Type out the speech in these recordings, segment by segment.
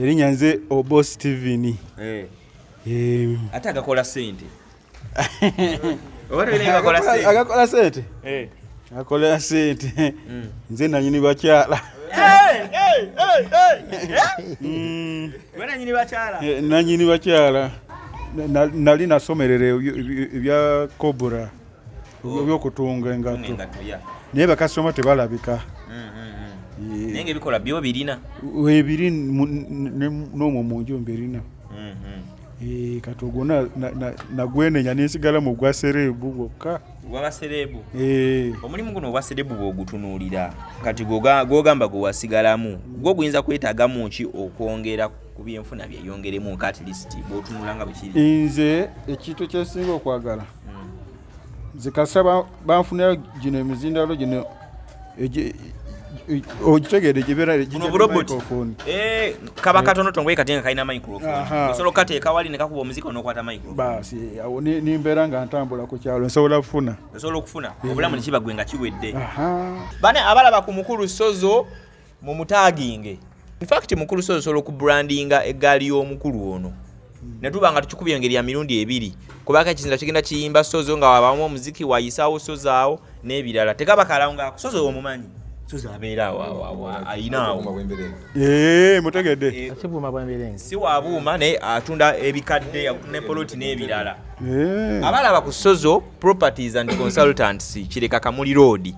Erinnya nze Obo Steven. Ate agakola sente. Agakola sente? Akola sente. Nze nanyini bakyaala. Nanyini bakyaala? Nanyini bakyaala. Nali nasomerera ebya Cobra. Ebyokutunga engato. Naye bakasitoma tebalabika. Nenge bikola byo birina. Ebiri n'omwo mu nju mbirina. Katogo nagwenenya n'ensigala mu gwa serebu bwokka. Gwa serebu? Omulimu guno ogwa serebu bw'ogutunuulira kati gw'ogamba gwe wasigalamu gwo guyinza kwetaagamu ki okwongera ku byenfuna byeyongeremu at least bw'otunula nga bwe kiri? Nze ekintu kyesinga okwagala nze kasaba banfunayo gino emizindalo gino ogitegedde gibeera microphone. Kaba katono tongwe katenga kalina microphone. Osobola okateeka wali ne kakuba omuzika n'okwata microphone. Basi awo nimbeera nga ntambula ku kyalo nsobola kufuna. Osobola okufuna obulamu nekiba gwe nga kiwedde. Bane abalaba ku mukulu Sozo mu mutaaginge. In fact mukulu Sozo osobola okubrandinga eggaali y'omukulu ono. Ne tuba nga tukubye engeri ya mirundi ebiri. Kubanga ekizinda kigenda kiyimba Sozo nga wabamu omuziki wayisaawo Sozo awo n'ebirala. Tekaba kalawunga Sozo omumanyi. Sozo abeera ayinaawo. Mutegedde. Akibuuma bw'emberenzi. Si wabuuma ne atunda ebikadde ne poloti n'ebirala. Abalaba ku Sozo Properties and Consultants Kireka Kamuli Road.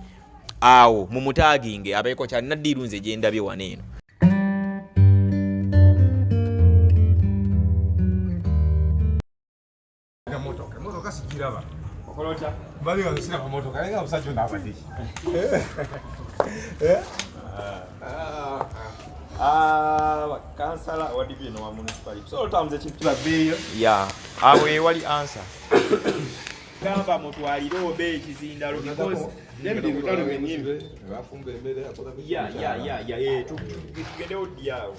Awo mu mutaaginge abeeko kyalina ddiirunze gye ndabye waneeno. Motoka sikiraba. Okolota. Bali nga sina motoka nenga musajja n'abadde. Kansala wa division wa municipality. So tamuze kintu kibabbeeyo. Yeah. Awe wali answer. Gamba mutwalire obe ekizindalo because David Butalo benyimbe. Bafumba embere akola. Yeah. Tugende odiawo.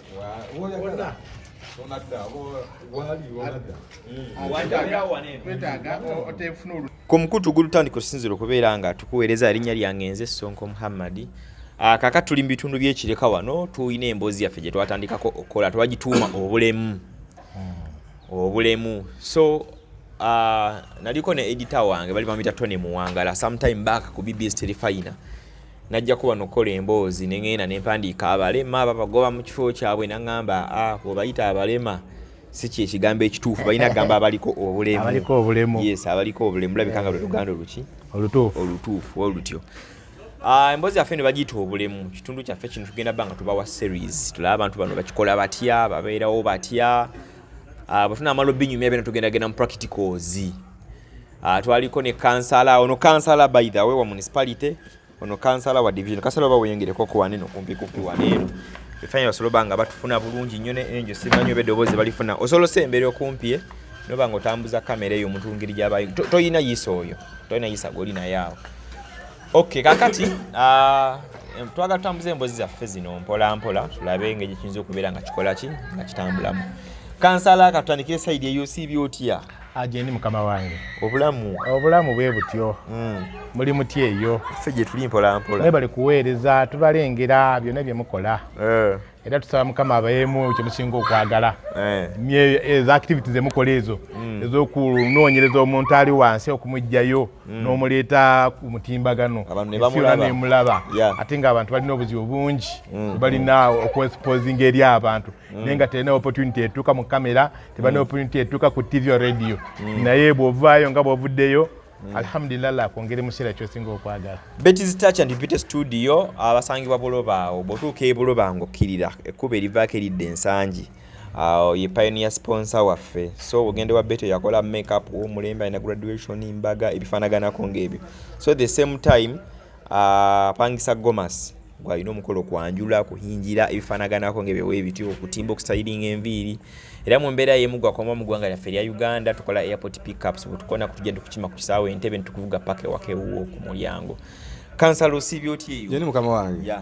Wona. Onadda wali onadda. Ku mukutu gulutandika okusinzira okubeera nga tukuweereza erinnya lyange nze Sonko Muhammad. Kaka tuli mu bitundu by'ekireka wano tuyina emboozi yaffe gye twatandikako okukola twagituuma obulemu. Obulemu. So naliko ne editor wange bali bamuyita Tony Muwangala sometime back ku BBS Telefina. Najja kuba nokola emboozi nengenda nempandiika abalema babagoba mu kifo kyabwe nangamba obayita abalema si kye kigambo ekituufu balina gamba abaliko obulemu. Abaliko obulemu. Yes, abaliko obulemu labika nga Luganda oluki? Olutuufu olutyo. Emboozi yaffe ne bagiyita obulemu. Kitundu kyaffe kino tugenda banga tubawa series. Tulaba abantu bano bakikola batya, babeerawo batya. Bafuna amalobby nyumya beno tugenda mu practicals. Twaliko ne kansala, ono kansala by the way wa municipality. Ono kansala wa division kansala bawengereko ku waneno kumpi waneno bifanya basoloba nga batufuna bulungi nnyo ne enjo simanyo bedoboze balifuna osolose embere okumpi noba ngo tambuza kamera eyo omuntu ngiri gyabayo toyina yiso oyo toyina yisa golina yawo. Okay kakati twaga tambuze embozi zaffe zino mpola tulabe engeri kinzo okubeera nga kikola ki nga kitambulamu. Kansala katandikire side eyo CBOTya ajendi mukama wange obulamu bwe butyo muli muti eyo ffe gye tuli mpola ne bali kuweereza tubalengera byonna bye mukola era tusaba mukama abayemu kye musinga okwagala ezo activities emukola ezo ez'okunoonyereza omuntu ali wansi okumugjayo n'omuleeta ku mutimbagano nemulaba ate ng'abantu balina obuzibu bungi balina okuexposinga eri abantu naye nga terina opportunity etuuka mu kamera tebalina opportunity etuuka ku TV o radio naye bw'ovaayo nga bw'ovuddeyo alhamdulillah kwongere musera kyosinga okwagala. Betty's Touch and Beauty Studio abasangibwa Buloba awo bw'otuuka e Buloba ng'okkirira ekkuba erivaako eridda ensangi ye pioneer sponsor waffe so ogende wa Betty yakola makeup w'omulembe alina graduation mbaga ebifaanaganako ng'ebyo so the same time pangisa Gomas gwalina omukolo kwanjula kuhinjira ebifaanaganako ng'ebyo weebityo okutimba okustyling enviiri era mu mbeera y'emu gwakoma mu ggwanga lyaffe erya Uganda tukola airport pickups bwetukona kutugenda tukima ku kisaawe Entebbe netukuvuga paka ewaka ewuwo ku mulyango. Kansala osiibye otya eyo? Jeni mukama wange.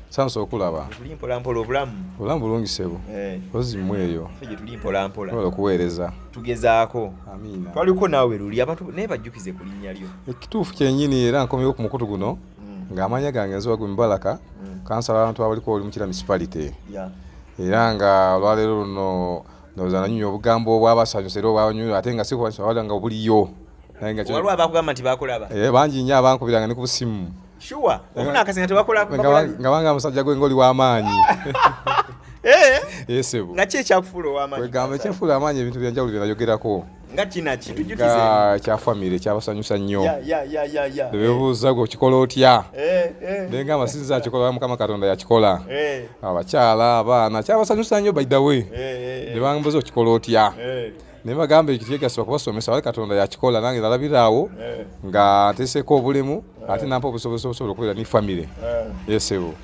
Sanso okulaba. Tuli mpola obulamu. Obulamu bulungi sebo. Ozimu eyo. Ffe gye tuli mpola. Okuweereza. Tugezaako. Amiina. Twaliko naawe luli abantu naye bajjukize ku linnya lyo. Ekituufu kyennyini era nkomyewo ku mukutu guno ng'amanya gange nzuwa gwe Mubaraka kansala abantu abaliko oli mukira municipality. era nga olwaleero luno ndowooza nanyumya obugambo obwabasanyusa era obwanyumirwa ate nga sikwala nga obuliyo waliwo abakugamba nti bakulaba bangi nnyo abankubiranga ne ku busimu sure ofuna akasinga tebakulaba nga banga musajja gwe ngoli w'amaanyi esebo nga ki ekyakufuula ow'amaanyi wegamba ekyafuula amaanyi ebintu byanjawulo bye nayogerako nga kinaki tujukize kya famire kyabasanyusa nnyo bebuuza gwe okikola otya naye nga amasinza akikola mukama katonda yakikola abakyala abaana kyabasanyusa nnyo by the way ne bambuza okikola otya naye bagamba ekitegasibwa kubasomesa wali katonda yakikola nange nalabiraawo nga nteeseeko obulemu ate nampa obusobozi obusobola okubeera ne famire yesebo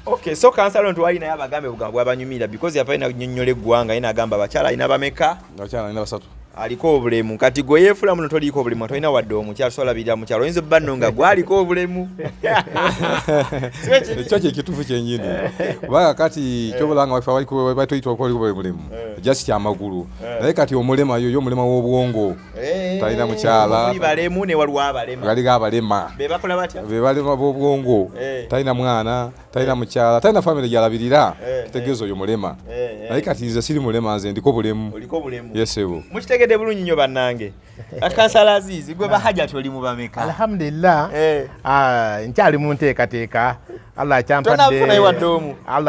Okay, so kansalo nti wali naye abagambe bugambo bwabanyumira because yafa ina nnyonnyola eggwanga ina agamba abakyala alina bameka abakyala alina basatu aliko obulemu kati gwe yeefula muno toliko obulemu tolina wadde omukyala solabirira mukyalo oyinza obbanno nga gwaliko obulemu ekyo kyekituufu kyennyini kubanga kati kyobalanga waife abalitoyita okoliko obulemu jasi kyamagulu naye kati omulema yoyo omulema w'obwongo talina mukyala balemu ne waliwo abalema baliga abalema be bakola batya be balema b'obwongo talina mwana talina mukyala talina famire gyalabirira kitegeeza oyo mulema naye kati nze siri mulema nze ndiko bulemu yesebo mukitegedde bulungi nnyo bannange akansala azizi gwe bahaja toli mu bameka alhamdulillah nkyali mu nteekateeka Allah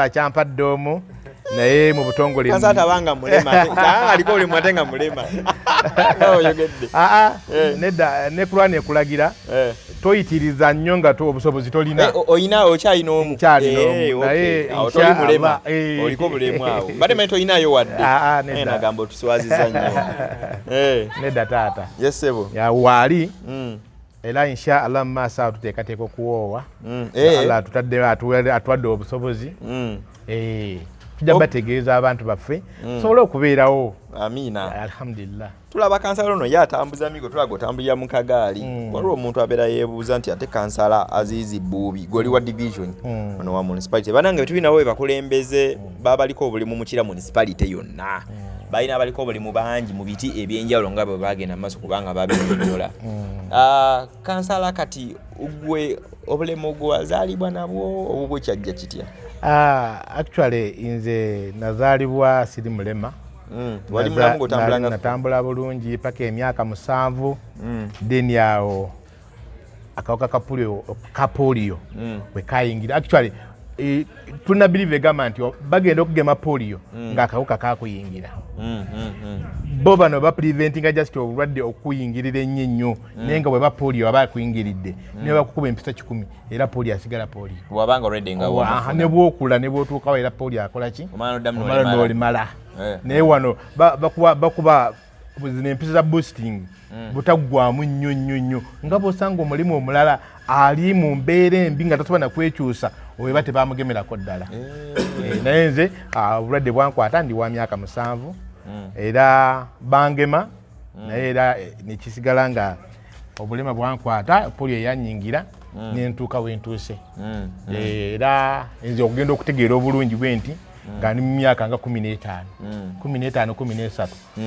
akyampadde omu naye mu butongole kansa tabanga mulema aliko bulemu ate nga mulema nedda ne Qur'an ekulagira toyitiriza nnyo nga obusobozi tolina oyina okyalina omu naye toli mulema oliko bulemu awo bade mento oyinayo wadde nagamba otuswaziza nnyo nedda taata yesebo waali era insha Allah mu maaso awo tuteekateeka okuwoowa Allah atuwadde obusobozi tujja bategeeza abantu baffe sobola okubeerawo amiina alhamdulillah tulaba kansala ono ye atambuza migo tulaga otambulira mu kagaali waliwo omuntu abeera yeebuuza nti ate kansala aziizi bbuubi gwoli wa division ono wa municipality banange betulinawo be bakulembeze babaliko obulemu mukira municipality yonna balina abaliko obulemu bangi mu biti ebyenjawulo nga bwe bagenda mu maaso kubanga babenyola kansala kati gwe obulemu gwe wazaalibwa nabwo obubwe kyajja kitya actually nze nazaalibwa siri mulema wali mulamu ng'otambula nga natambula bulungi paka emyaka 7 then awo akawuka ka polio bwe kayingira actually tulina believe egamba nti bagenda okugema polio ng'akawuka kakuyingira bo bano bapreventinga just obulwadde okuyingirira ennyo ennyo naye nga bwe ba polio aba akuyingiridde ne bakukuba empisa 10 era polio asigala polio wabanga already nga ne bwokula ne bwotuukawo era polio akola ki omala n'olimala naye wano bakuba zino empisa za boosting butaggwamu nnyo nnyo nnyo nga bw'osanga omulimu omulala ali mu mbeera embi nga tasobola nakwekyusa oba tebamugemerako ddala naye nze obulwadde bwankwata ndi wa myaka 7 era bangema naye era nekisigala nga obulema bwankwata polio eyanyingira nentuuka wentuuse era nze okugenda okutegeera obulungi bwe nti nga ndi mu myaka nga 15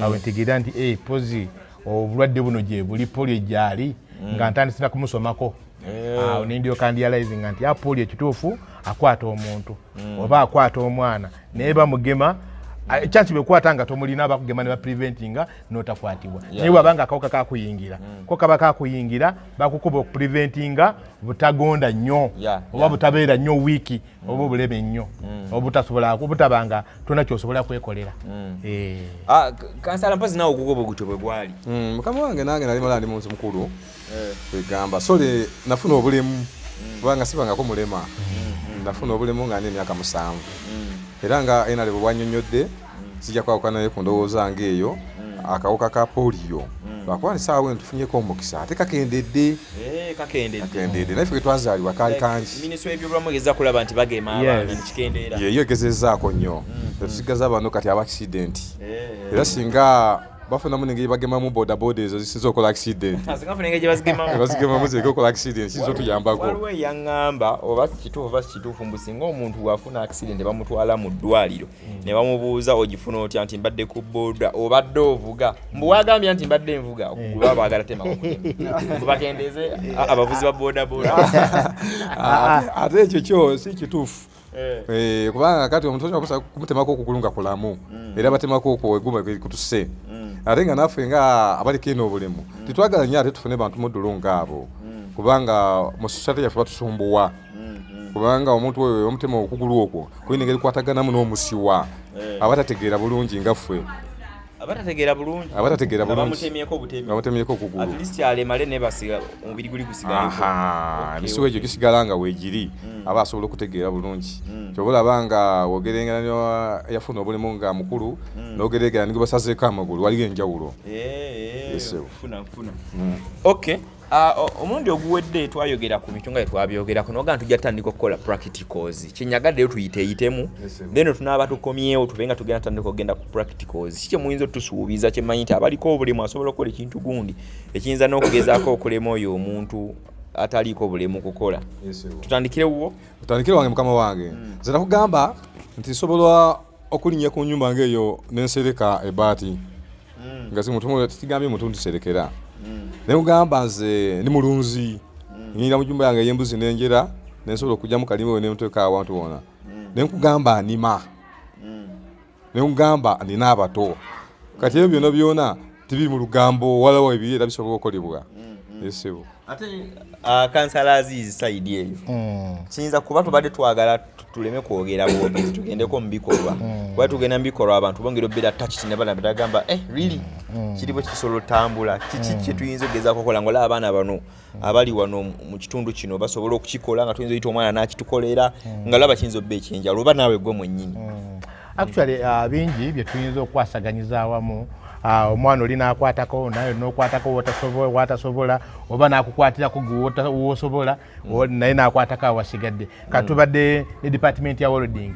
awo ntegeera nti pozi obulwadde buno gye buli polio gyali nga ntandise na kumusomako awo nendyoka ndializinga nti polio ekituufu akwata omuntu oba akwata omwana naye bamugema chance bekwata nga tomulina bakugema ne bapreventinga notakwatibwa naye wabanga akawuka kakuyingira ko kaba kakuyingira bakukuba okupreventinga butagonda nnyo oba butabeera nnyo wiiki oba obulebe nnyo obutasobola obutabanga tona kyosobola kwekolera kansala mpozi nawe okugoba gutyo bwe gwali mukama wange nange nali malandi munsi mukulu kwegamba sole nafuna obulemu kubanga sibangako mulema nafuna obulemu nga ndi emyaka 7 era nga enale bwe bwannyonnyodde sijja kwawuka naye ku ndowooza ng'eyo akawuka ka polio lwakuba nisaawa we ntufunyeko omukisa ate kakendedde naye ffe twazaalibwa kaali kangi minisitule y'ebyobulamu egeza kulaba nti bagema abaana nekikendeera yeyo egezezzaako nnyo tetusigaza bano kati aba accident era singa bafunamu nengeri bagemamu bodaboda ezo zisinza okola accident bazigemamu zireke okola accident kizo tuyambako waliwo eyaŋŋamba oba kituufu oba kituufu mbu singa omuntu wafuna accident bamutwala mu ddwaliro ne bamubuuza ogifuna otya nti mbadde ku boda obadde ovuga mbu wagambye nti mbadde nvuga okugulu abo agala temako bakendeeze abavuzi ba bodaboda ate ekyo kyo si kituufu kubanga kati omuntu okosa kumutemako okukulunga kulamu era batemako okwo kutuse ate nga naffe nga abaliko eno obulemu titwagala nnyo ate tufune bantu muddulo ng'abo kubanga mu society yaffe batusumbuwa kubanga omuntu oyo omutema okugulu okwo kulina engeri kwataganamu n'omusiwa abatategeera bulungi nga ffe abatategeera bulungi bamutemyeko okugulu at least alemale ne basiga omubiri guli gusigala emisiwa egyo gisigala nga weegiri aba asobola okutegeera bulungi kyobalabanga wogerengera yafuna obulemu nga mukulu n'ogeregera nigwe basazeeko amagulu waliwo enjawulo okay omundi oguwedde twayogera ku mico nga twabyogerako noga tujja tutandika okukola practicals kyenyagaddeyo tuyiteeyitemu then tunaaba tukomyewo tube nga tugenda tutandika okugenda ku practicals kiki muyinza otusuubiza kyemanyi nti abaliko obulemu asobola okukola ekintu gundi ekiyinza n'okugezaako okulema oyo omuntu ataliiko obulemu kukola tutandikirewo tutandikire wange mukama wange nze nakugamba nti nsobola okulinnya ku nnyumba ng'eyo n'ensereka ebaati nga tigambye muntu ndiserekera nekugamba nze ndi mulunzi nyingira mu jjumba yange ey'embuzi n'enjera nensobola okujja mu kalimi nemuteeka awantu wona nekugamba nima nekugamba ndina abato kati ebyo byonna byona tibiri mu lugambo walawo ebiri era bisobola okukolebwa esebo ate kansala azizi saidi eyo kiyinza kuba tubadde twagala tuleme kwogera bwogezi tugendeko mu bikolwa kuba tugenda mu bikolwa abantu bongera obeera touched ne bana bagamba really kiri bwe kisobola otambula kiki kye tuyinza okugezaako okukola ng'olaba abaana bano abali wano mu kitundu kino basobola okukikola nga tuyinza oyita omwana n'akitukolera nga laba kiyinza obba ekyenjalo oba naawe gwe mwennyini actually bingi bye tuyinza okwasaganyiza awamu omwana oli n'akwatako naye n'okwatako watasobola oba n'akukwatirako wosobola naye n'akwatako awasigadde katubadde ne department ya welding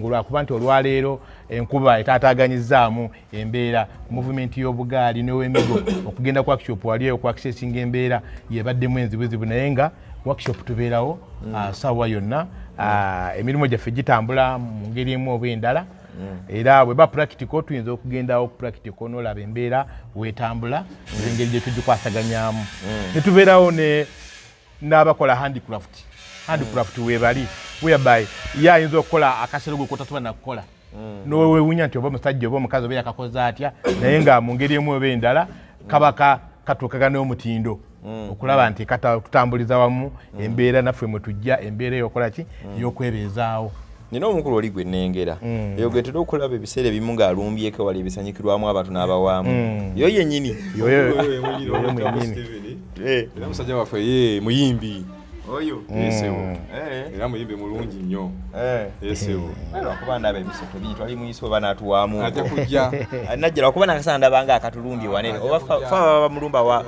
olwakuba nti olwaleero enkuba etaataganyizaamu embeera movement y'obugaali n'ow'emigo okugenda ku workshop wali okwakisesinga embeera yebaddemu enzibuzibu naye nga workshop tubeerawo saawa yonna emirimu gyaffe gitambula mu ngeri emu oba endala era bweba practical tuyinza okugendawo ku practical n'olaba embeera weetambula engeri gye tugikwasaganyamu netubeerawo n'abakola handicraft webali whereby ye ayinza okukola akasero gwe kotatuba nakukola nowewunya nti oba omusajja oba omukazi oba yakakoze atya naye nga mu ngeri emu oba endala kaba katuukaga n'omutindo okulaba nti tutambuliza wamu embeera naffe mwe tujja embeera eyokola ki ey'okwebeezaawo nina omukulu oli gwe nnengera eyogetera okulaba ebiseera ebimu ng'alumbyeko wali ebisanyukirwamu abantu n'abawaamu yo yennyini era musajja waffe ye muyimbi oyo yesewo era muyimbi mulungi nnyo yesewo lwakuba ndaba ebisoto bingi twali muyise oba n'atuwaamu ajja kujja najja lwakuba nakasana ndabanga akatulumbye wanene oba fa baba mulumba wa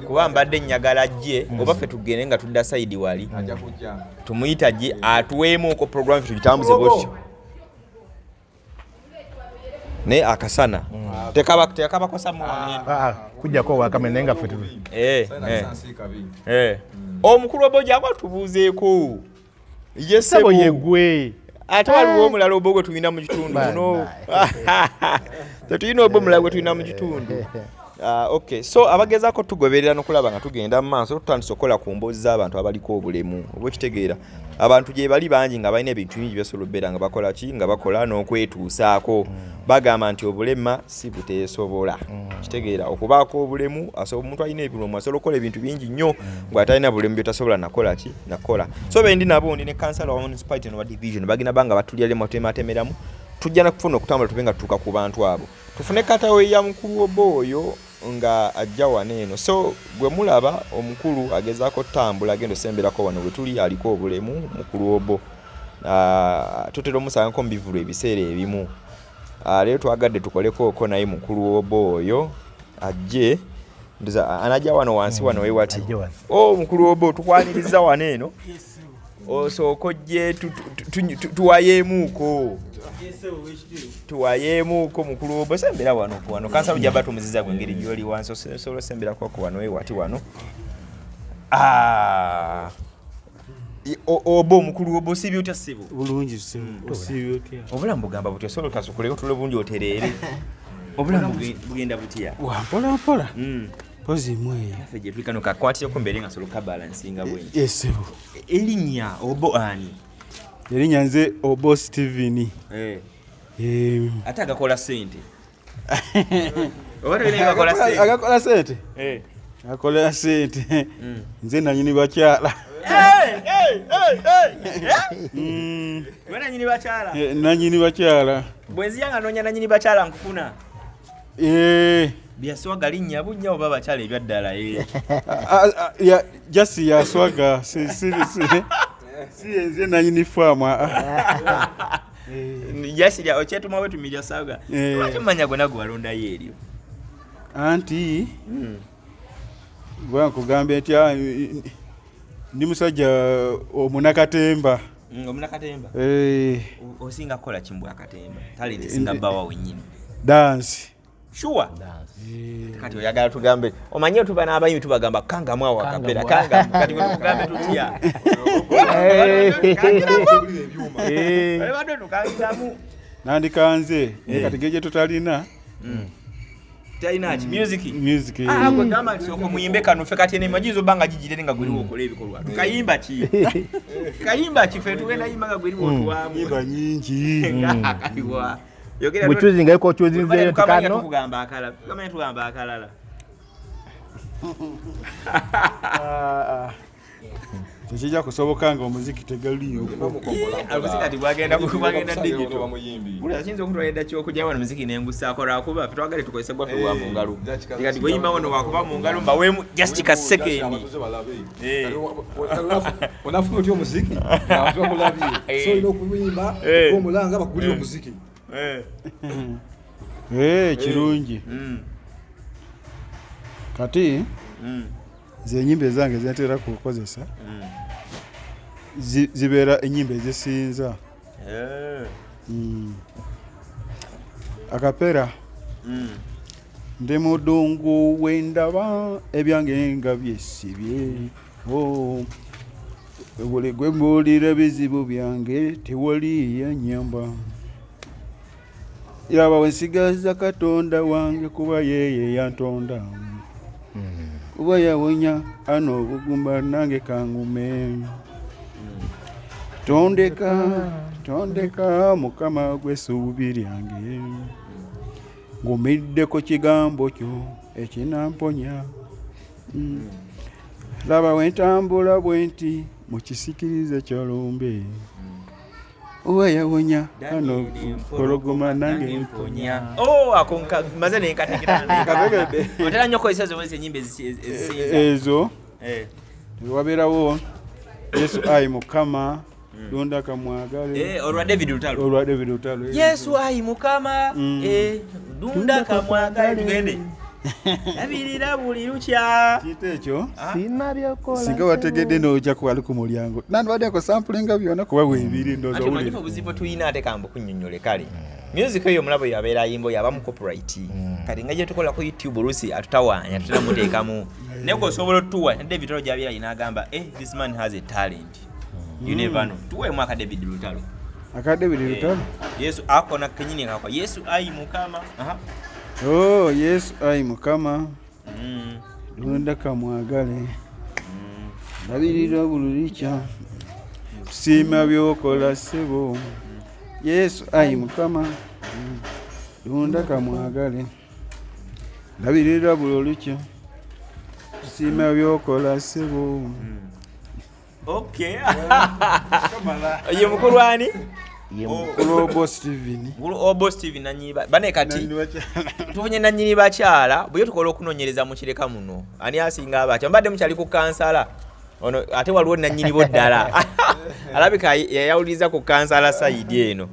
kuba mbadde nnyagala ajje oba ffe tugende nga tudda sayidi wali ajja kujja tumuyita ajje atuweemu oko program ffe tugitambuze bwotyo naye akasana tekabakosamu kujjako wakame naye nga ffe omukulu oba ojja kwatubuuzeeko yesebo yegwe ate waliwo omulala oba gwe tulina mu kitundu muno tetulina oba omulala gwe tulina mu kitundu okay so abagezaako tugoberera n'okulaba nga tugenda mu maaso tutandise okukola ku mboozi z'abantu abaliko obulemu oba okitegeera abantu gye bali bangi nga balina ebintu bingi byasobola okubeera nga bakola ki nga bakola n'okwetuusaako bagamba nti obulema si buteesobola kitegeera okubaako obulemu omuntu alina ebilomu asobola okukola ebintu bingi nnyo ng'atalina bulemu byotasobola nakola ki nakola so bendi nabo ndi ne kansala wa municipality n'owa division bagina banga batulira matematemeramu tujja nakufuna okutambula tube nga tutuuka ku bantu abo tufune katawo ya mukulu obo oyo nga ajja waneeno so gwe mulaba omukulu agezaako tambula agenda osemberako wano bwe tuli aliko obulemu mukulu obo tutera omusangako mu bivulu ebiseera ebimu leero twagadde tukoleko naye mukulu obo oyo ajje anajja wano wansi wano wewati mukulu obo tukwaniriza waneeno osooka ojje tuwayeemuuko mukulu obo sembera wano kansala ojja batumuziza gwe engeri gy'oli wansi osobola osemberako wano wewati wano obo omukulu obo osibye otya ssebo bulungi osibye otya obulamu bugamba butya osobola otasukuleko tule bungi otereere obulamu bugenda butya wampolampola pozi mweyo ffe gye tulikano kakwatireko mbeere nga solo kabalansinga bwenyi esebo erinnya obo ani erinnya nze Obo Steven. Ate agakola sente. Agakola sente? Akola sente. Nze nanyini bakyala. Nanyini bakyala? Nanyini bakyala. Bwenziyanga noonya nanyini bakyala nkufuna. Byaswaga linnya bunnya oba bakyala ebyaddala. Jasi yaswaga. Si nze nanyini fama. Jasi ya ochetuma wetu milya saga. Wakimanya gwe nagwe walonda yeryo. Anti. Bwankugambye nti ndi musajja omunakatemba. Omunakatemba? Osinga kola chimbwa akatemba. Talent singa bawa wenyini. Dance. Sure. Kati oyagala tugambe. Omanye tuba n'abayimbi tubagamba kanga mwa wakapera kanga kati tugambe tutya. Bado tukangamu. Nandikanze kati geje tutalina. Talina music. Gwe gamba soko muyimbe kanu fe kati ne majizo banga jijire nga guli okola ebikolwa. Kayimba ki? Kayimba ki fe tugenda yimba nga guli otu wamu. Yimba nyingi. Katiwa. Buchuzi nga ko chuzi nze tukano tugamba akala. Kama tugamba akalala. Tekijja kusoboka nga omuziki tegaliyo. Abuzikati bwagenda digital. Bula kinzo okutwalira kyokujja wano muziki nengusa akola kuba twagale tukozesa gwa tuwa mu ngalo. Kati goyimba wano wakuba mu ngalo mbawemu just ka second. Onafuna otyo muziki. Abakulabye. So ino kuyimba omulanga bakugulira omuziki. Kirungi. Kati ze enyimba zange zetera kukozesa. Zibeera enyimba ezisinza. Akapera. Ndi mudungu wendaba ebyange nga byesibye. Buli gwe mbuulira ebizibu byange tewali yanyamba. Yaba wensigaza Katonda wange kuba yeye yantonda. Kuba yawonya ano obugumba nange kangume. Tondeka Mukama gw'essuubi lyange. Ngumiddeko kigambo kyo ekinamponya. Laba wentambula bwenti mu kisikirize kyolumbe. Uwa yawonya ano kologoma nange mponya. Akonka mazene nkatekera. Otera nyoko isazo wese nyimbe ezo. Waberawo Yesu ayi Mukama donda kamwagale. Olwa David Lutalo. Yesu ayi Mukama dunda kamwagale tugende. Nabirira buli lukya. Kite ekyo sina byakola. Singa wategedde n'ojja ku ali ku mulyango. Nandi badde ko samplinga byonna kuba bwebiri ndozo uli. Ati buzibu tuyina ate kambo kunnyonnyole kale. Music eyo mulabo yabeera yimbo yabamu copyright. Kati ngaje tukola ku YouTube Lucy atutawanya tutamuteekamu. Neko osobola tuwa David Lutalo yabeera inagamba this man has a talent. You never know. Tuwe mwaka David Lutalo. Aka David Lutalo? Yesu akona kenyini akwa. Yesu ayi Mukama. Yesu ayi Mukama. Donda kamwagale. Nabirira bululicha. Sima byokola sebo. Yesu ayi Mukama. Donda kamwagale. Nabirira bululicha. Sima byokola sebo. Okay. Ye mukuru ani? Obo Steven. Obo Steven nanyiba. Bane kati. Tufunye nanyini bakyala, bwe tukola okunonyereza mu kireka muno. Ani asinga abacha. Mbadde mukyali ku kansala. Ono ate waliwo nanyini boddala. Alabika yayawuliza ku kansala side eno.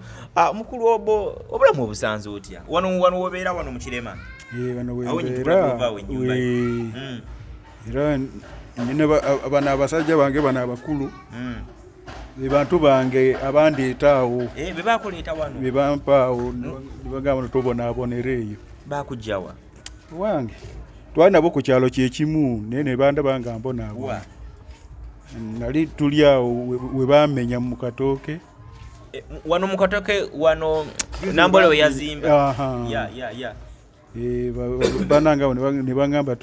Mukuru Obo, obulamu obusanze otya? Wano wobeera wano mu kirema. Wano webeera. Era nina abana abasajja bange bana abakulu. Bantu bange abandeetaawo. Bebakuleeta wano. Bebampaawo nibagamba tobonabonereeyo. Bakujjawa? Wange. Twali nabo ku kyalo kyekimu naye ne bandaba nga mbonaabo. Nali tuli awo we bamenya mu katooke. Wano mu katooke wano Nambole we yazimba. Ya. Bananga ne bangamba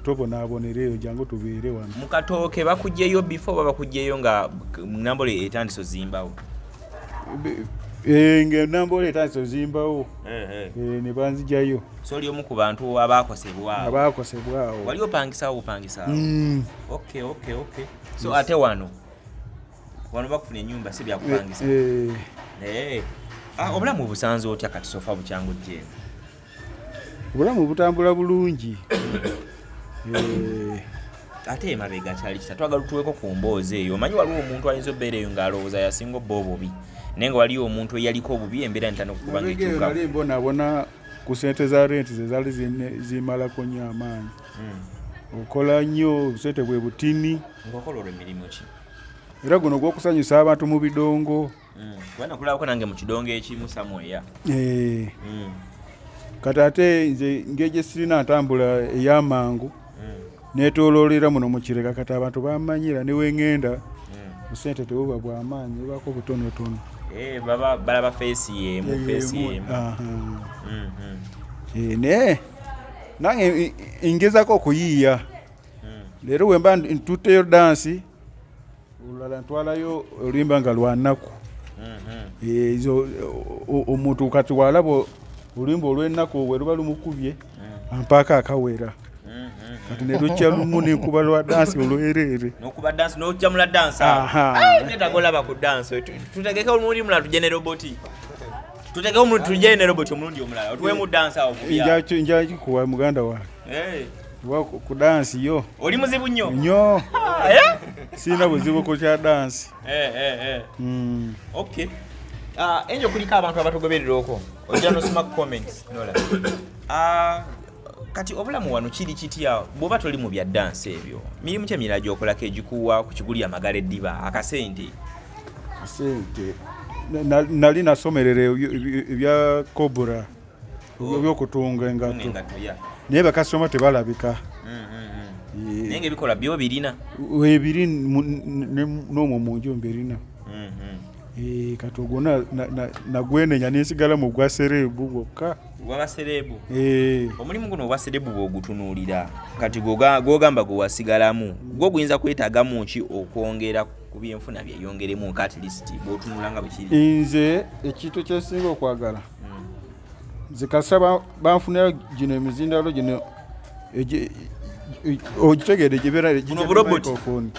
tobonabonereeyo jangu tubeere wano. Mu katooke bakujjeyo before baba kujjeyo nga Nambole etandise zimbawo. ng'enamba oleeta zimbawo ne banzijayo. So oli omu ku bantu abaakosebwawo. Wali opangisawo? Okay. So ate wano bakufuna ennyumba si byakupangisa. Obulamu busanze otya kati sofa bukyangu jjeeno? Obulamu butambula bulungi. Ate emabega kyali kita twagala tuweko ku mboozi eyo. Omanyi waliwo omuntu ayinza obbeera eyo ng'alowooza yasinga obba obubi naye nga waliwo omuntu eyaliko obubi embeera ntano okukuba ng'ekyuka. Nali mbonabona ku ssente za renti ze zaali zimalako nnyo amaanyi. Okola nnyo obusente bwe butini. Ng'okola olw'emirimu ki? Era guno gw'okusanyusa abantu mu bidongo. Kubanga kulabako nange mu kidongo ekimu samweya. Kati ate nze ng'egye sirina ntambula ey'amangu neetooloolera muno mu kireka kati abantu bamanyira ne weŋŋenda busente tebuba bw'amaanyi bubako butonotono. Balaba feesi y'emu. Naye nange ngezako okuyiiya. Leero bwe mba ntutteyo dansi olulala ntwalayo oluyimba nga lwa nnaku. Omuntu kati walaba oluyimba olw'ennaku bwe luba lumukubye ampaako akawera. Kati ne lukya lumu nenkuba lwa dansi olwereere. N'okuba dansi n'ojja mula dansi. Netagolaba ku dansi. Tutegeke omulundi mulala tujje ne roboti. Tutegeke omulundi tujje ne roboti omulundi omulala. Otuwe mu dansi awo kubya. Nja kikuwa muganda wange. Ku dansi yo. Oli muzibu nnyo? Nnyo. Sina buzibu ku kya dansi. Okay. Enjo kuliko abantu abatugoberera okwo. Ojja n'osoma comments nola. Kati obulamu wano kiri kitya bw'oba toli mu bya dansi ebyo? Mirimu ki emirala gy'okolako egikuwa ku kiguli amagala eddiba akasente? Sente nali nasomerera ebya kobura ebyokutunga engatto naye bakasitoma tebalabika. Naye ng'ebikola byo birina? Ebiri n'omwo mu nju mbirina. Kati ogwo nagwenenya nensigala mu gwa serebu gwokka. Wabaserebu? Omulimu guno obwaserebu bw'ogutunuulira kati gw'ogamba gwe wasigalamu gwo guyinza kwetaagamu ki okwongera ku byenfuna byeyongeremu at least bw'otunula nga bukiri? Nze ekintu kyensinga okwagala nze kasaba banfunira gino emizindaalo gino ogitegedde gibeera microphone.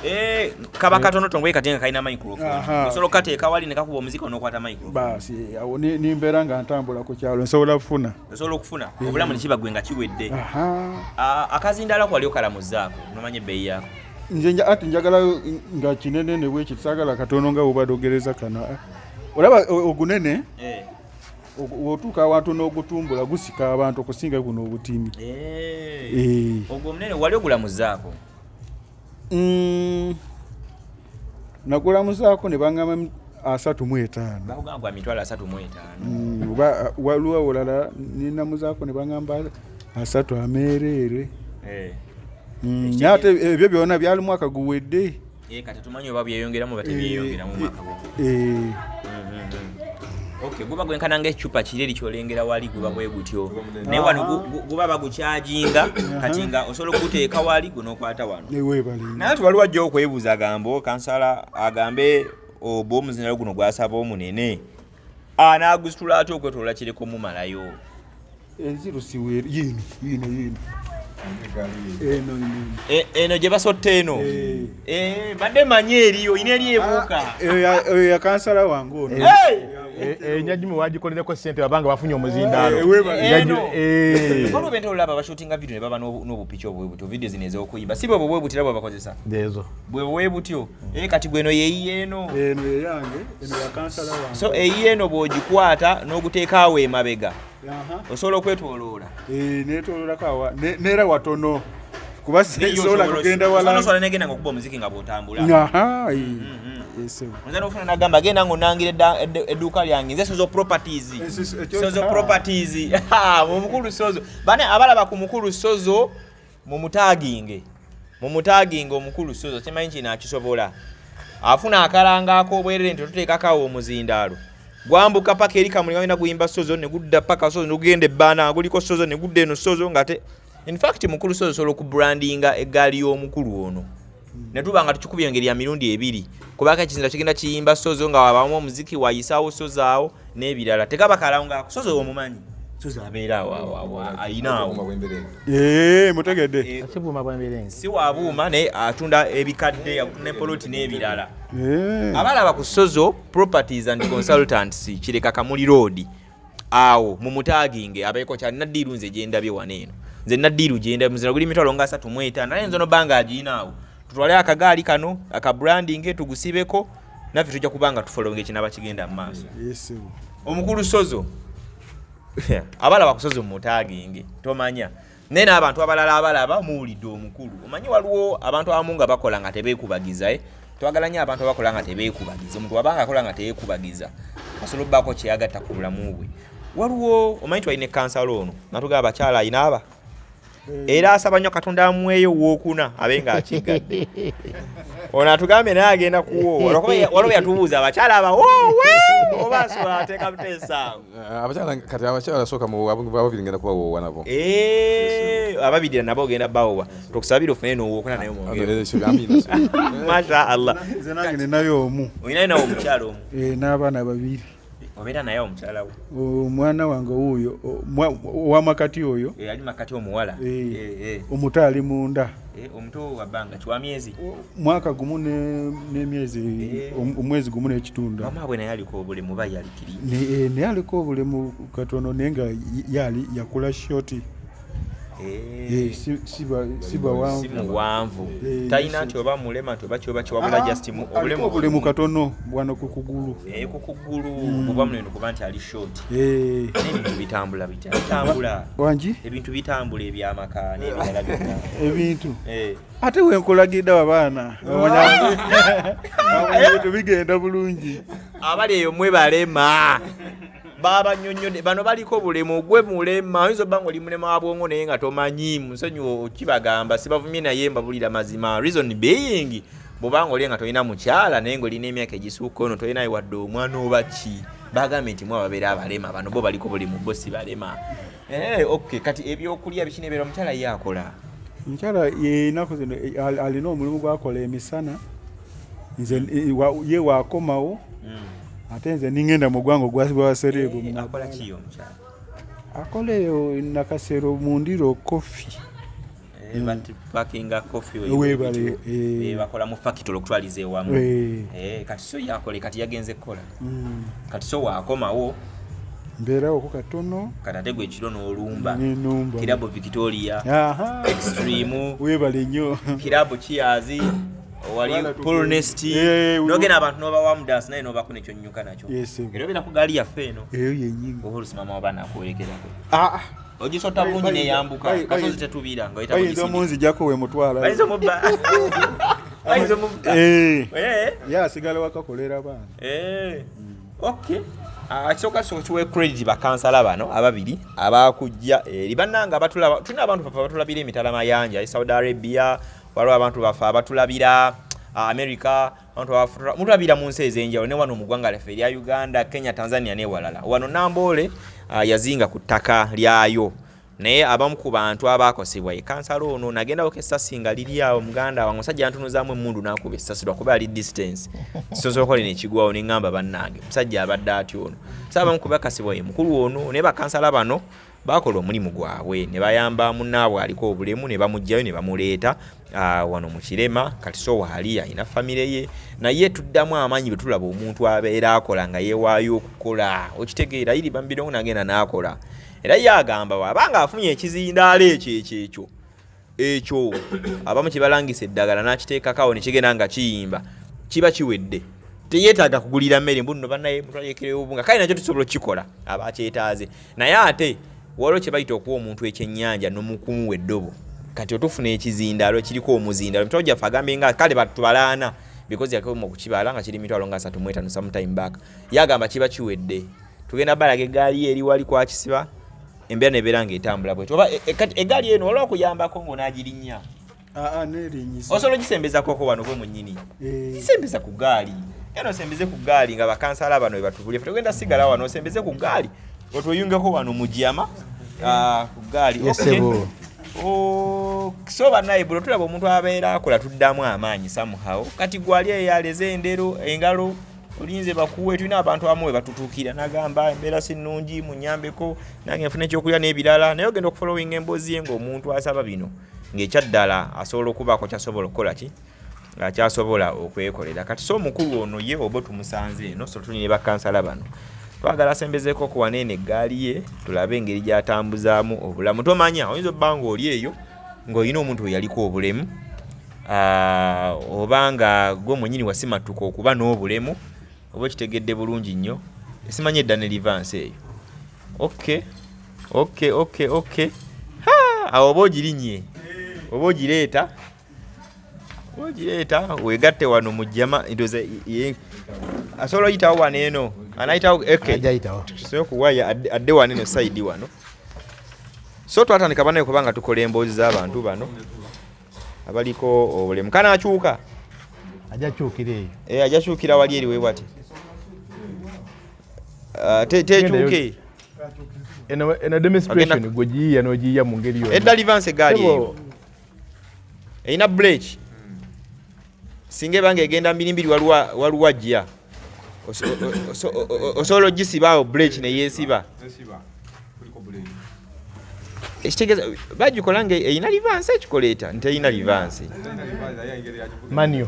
Kaba katono tongwe katenga kalina microphone. Osobola kateeka wali ne kakuba omuzika n'okwata microphone. Basi awo nimbeera nga ntambula ku kyalo nsobola kufuna. Osobola okufuna obulamu ne kibagwe nga kiwedde. Akazindaala kwali okalamuzaako nomanye ebbeeyi yaako? Nze ati njagala nga kinene ne bwe kisagala katono nga obadogereza kana. Olaba ogunene? Otuuka awantu n'ogutumbula gusika abantu okusinga guno obutimi. Ogwo munene wali ogulamuzaako? Nagulamuzaako ne bangamba 35. Bagamba emitwalo 35. Waliwo olala ninamuzaako ne bangamba 3 ameerere. Ate ebyo byonna byali mwaka guwedde. Kati tumanyi oba byeyongeramu oba tebyeyongeramu mwaka guno. Okay, guba gwenkana ng'ecupa kireri kyolengera wali guba bwe gutyo. Naye wano guba bagukyajinga kati nga osobola okuteeka wali gunokwata wano. Naye waliwo ajja okwebuuza agambo kansala agambe oba omuzindaalo guno gwasaba omunene. N'agusitula ate okwetolola kireko mumalayo. Enziru siwe yino. Eno gye basotta eno. Badde manyi eriyo ina eri ebuuka. Ya kansala wange ono. Enyajimu wagikoleko ssente babanga bafunye omuzindaalo. Olwo bente olaba bashutinga video ne baba n'obupicha obwe butyo video zino ez'okuyimba. Si bwe bwe butira bwe bakozesa. Dezo. Bwe butyo. Kati gweno yeeyi eno. Eno yeyange, eno ya kansala wange. So eyi eno bw'ogikwata n'oguteeka awo emabega. Osobola okwetoloola. Neetoloolako awa neera watono. Kuba sobola kugenda wala. Osobola negenda ng'okuba omuziki nga bw'otambula. Nze n'ofuna n'agamba genda ng'onangira edduuka lyange nze Sozo Properties. Sozo Properties. Mumukulu Sozo. Bane abalaba ku mukulu Sozo mumutaaginge omukulu Sozo kimanyi kino akisobola. Afuna akalanga ak'obwerere nti tuteekako omuzindaalo. Gwambuka paka eri kamulinga wina guyimba Sozo ne gudda paka Sozo n'ogenda ebbana guliko Sozo ne gudda eno Sozo ngate in fact mukulu Sozo solo ku brandinga eggaali y'omukulu ono. ne tubanga tukubye engeri ya mirundi ebiri kubaka ekizinda kigenda kiyimba sozo nga wabamu omuziki wayisaawo sozaawo n'ebirala tekaba kalawunga sozo omumanyi sozo abeera ayinaawo mutegedde kibuuma bw'embirenge si wabuuma naye atunda ebikadde ne poloti n'ebirala abalaba ku sozo properties and consultants kireka Kamuli Road awo mu mutaaginge abeeko kyali naddiiru nze gyendabye waneeno nze naddiiru gyenda muzina guli mitwalo nga 3 naye nzono banga agiinaawo tutwale akagaali kano akabranding tugusibeko naffe tujja kubanga tufolonga ekinaba kigenda mu maaso omukulu sozo abalaba ku sozo mu mutaaginge tomanya naye n'abantu abalala abalaba muwulidde omukulu omanyi waliwo abantu abamu nga bakola nga tebeekubagiza twagala nnyo abantu abakola nga tebeekubagiza omuntu wabanga akola nga teyeekubagiza asobola obbaako kyeyagatta ku bulamu bwe waliwo omanyi twalina ekansala ono nga tugaba abakyala ayina aba era asaba nnyo Katonda amweyo wookuna abe nga akigadde ono atugambe naye agenda kuwo waliwo yatubuuza abakyala aba wowe oba asobola ateeka buteesaawo kati abakyala sooka babiri ngenda kubawoowa nabo ababiri nabo ogenda bawowa tokusabira ofune nowookuna naye masha Allah nze nange ninayo omu olinayo nawe omukyala omu n'abaana babiri obeera naye omukyala we omwana wange wuuyo owamakati oyo ali makati omuwala omuto ali munda omuto wabbanga kiwa myezi mwaka gumu n'emyezi omwezi gumu n'ekitundu mama bwe naye aliko obulemu ba yalikiri naye aliko obulemu katono naye nga yali yakula shoti simuwanvu talina nti oba mulema nti oba kyoba kiwabula just obulemu katono bwano ku kugulu kuba mulendo kuba nti ali short n'ebintu bitambula bitambula wangi ebintu bitambula ebyamaka n'ebirala byonna ebintu ate wenkolagidde abaana ebintu bigenda bulungi abali eyo mwe balema baba nnyonnyode bano baliko obulemu ogwe mulema oyinza obba ng'oli mulema wa bwongo naye nga tomanyi musonyiwo okibagamba sibavumye naye mbabulira mazima reason being bw'obanga oli nga tolina mukyala naye ng'olina emyaka egisuuka ono tolinayo wadde omwana oba ki bagambe nti mwe ababeera abalema bano bo baliko obulemu bo si balema okay kati ebyokulya biki nebeera omukyala ye akola omukyala yenaku zino alina omulimu gwakola emisana nze ye waakomawo ate nze ningenda mu ggwanga ogwasibwa wasereebu akola ki omukyala akola eyo nakasero mundiro kofi bakinga kofi webale bakola mu factory okutwaliza ewamu kati so yakole kati yagenze kukola kati so waakomawo mbeerawo ko katono kati ate gwe ekiro n'olumba kirabo Victoria extreme webale nnyo kirabo kiyazi wali pool nest nogena abantu noba wa mudansi naye noba kuno ekyo nnyuka nakyo era bira ku gaali yaffe eno eyo yennyingo oba olusimama waba nakuwerekerako ogisota bulungi neyambuka kasozi tetubira nga bayinza omunzijako we mutwala bayinza omubba bayinza omubba asigala wakakolera baana okay kisooka kiwe credit bakansala bano ababiri abakujja eri bannanga tulina abantu baffe abatulabira emitala mayanja Saudi Arabia waliwo abantu baffe abatulabira America mutulabira mu nsi ez'enjawulo ne wano mu ggwanga lyaffe erya Uganda Kenya Tanzania n'ewalala wano Namboole yazinga ku ttaka lyayo naye abamu ku bantu abaakosebwa ekansala ono nagendawo kessasi nga liri awo muganda wange omusajja yantunuzaamu emmundu n'akuba essasi lwakuba ali distance kisonsola okola nekigwawo ne ŋŋamba bannange omusajja abadde ati ono so abamu ku bakasibwa ye mukulu ono naye bakansala bano bakola omulimu gwabwe ne bayamba munnaabwe aliko obulemu ne bamugjayo ne bamuleeta wano mu Kirema kati so waali alina famire ye naye tuddamu amaanyi bwe tulaba omuntu abeera akola nga yeewaayo okukola okitegeera iri bambirongo nagenda n'akola era yagamba wabanga afunye ekizindaalo ekyo abamu kibalangisa eddagala n'akiteekakawo ne kigenda nga kiyimba kiba kiwedde teyeetaaga kugulira mmere mbuno bannaye mutwayekerewo obunga kale nakyo tusobola okukikola abakyetaaze naye ate waliwo kye bayita okuwa omuntu ekyennyanja n'omukumu weddobo kati otufuna ekizindaalo kiriko omuzindaalo mitwalo gyaffe agambe nga kale batubalaana because yakoma okukibala nga kiri mitwalo nga 3 sometime back yagamba kiba kiwedde tugenda balaga eggaali eri wali kwakisiba embeera nebeera ng'etambula bwetyo oba eggaali eno olwa okuyambako ng'onaagirinnya nerinnyisa osobola ogisembezakoko wano gwe mwennyini gisembeza ku ggaali eno osembeze ku ggaali nga bakansala bano webatubulye tugenda sigala wano osembeze ku ggaali otweyungeko wano mu jyama ku ggaali so banaye bro tulaba omuntu abeera akola tuddamu amaanyi somehow kati gwali eyaleze endero engalo olinze bakuwe tulina abantu amuwe batutuukira nagamba embeera sinnungi munyambeko nange nfuna ekyokulya n'ebirala naye ogenda okufollowing emboozi ye ng'omuntu asaba bino ng'ekyaddala asobola okubaako kyasobola okukola ki akyasobola okwekolera kati so omukulu ono ye oba tumusanze eno so tuli ne bakansala bano twagala asembezeeko okuwa neeno eggaali ye tulabe engeri gy'atambuzaamu obulamu tomanya oyinza obba ng'oli eyo ng'olina omuntu we yaliko obulemu oba nga gwe mwennyini wasimatuka okuba n'obulemu oba ekitegedde bulungi nnyo esimanyi edda ne livansi eyo okay awo oba ogirinnye oba ogireeta weegatte wano mu jjama ndoze asobola oyitawo wano eno anayitawo sobola okuwaya adde wano eno sayidi wano so twatandika banaye kubanga tukola emboozi z'abantu bano abaliko obulemu kanaakyuka ajakyukira eyo ajakyukira wali eri wewati tekyuke eno demonstration gwe giyiya n'ogiyiya mu ngeri yonna edda livansi egaali eyo erina break singa ebanga egenda mbirimbiri waliwo ajja osobola ogisibaawo break neyeesiba ekitegeeza bagikola nga erina livansi ekikoleeta nterina livansi manio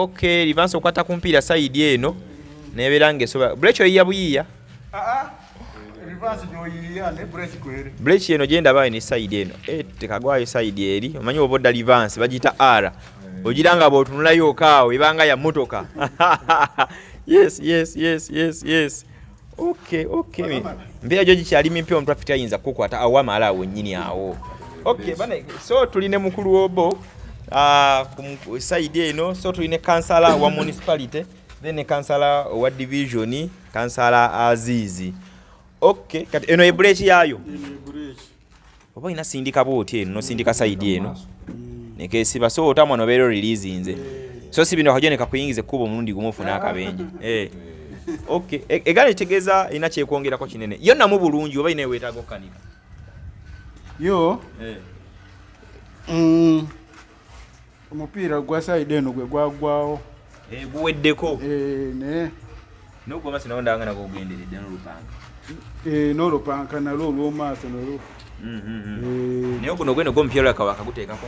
okay livansi okwata ku mpiira sayidi eno nebeera nga esobola break oyiya buyiya break eno gyendabaayo ne sayidi eno tekagwayo sayidi eri omanyi oba odda livansi bagiyita r ogira nga bw'otunulayo okaawo ebanga ya motoka yes okay mbeera gyo gikyali mipya omuntu afite ayinza kukwata awamala awo nnyini awo okay bane so tuline mukulu obo ku sayidi eno so tuline kansala wa municipality then kansala wa division kansala azizi okay kati eno ebreach yayo oba ina sindika bwoti eno nosindika sayidi eno nekesiba so otamwa nobeero release nze so si bino kajone kakuyingize kubo mulundi gumufuna akabenje okay egale tegeza ina kyekwongerako kinene yonna mu bulungi oba ina weetaaga kanika yo omupiira gwa sayidi eno gwe gwagwawo guweddeko ne nogoma sinawondanga nako ogenderedde n'olupanga n'olupanka nalwo olw'omaaso nalwo naye guno gweno gwomupiira lwakawaka guteekako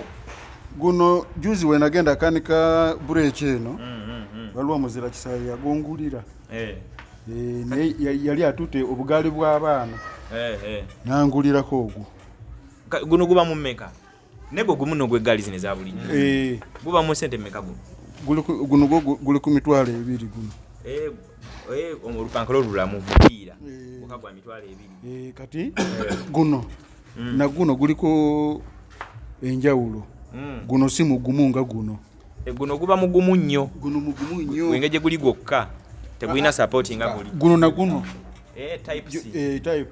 guno juzi we nagenda kanika bureeki eno waliwo omuzira kisayi yagongulira naye yali atute obugaali bw'abaana nangulirako ogwo guno guba mu mmeka nego gumu no gw'eggaali zino eza bulijjo guba mu ssente mmeka guno guli ku mitwalo 2 guno olupanka lwolulamu mupiira gukagwa mitwalo 2 kati guno na guno guliko enjawulo guno si mugumu nga guno guno guba mugumu nnyo guno mugumu nnyo wengeje guli gwokka tegulina support nga guli guno na guno type C type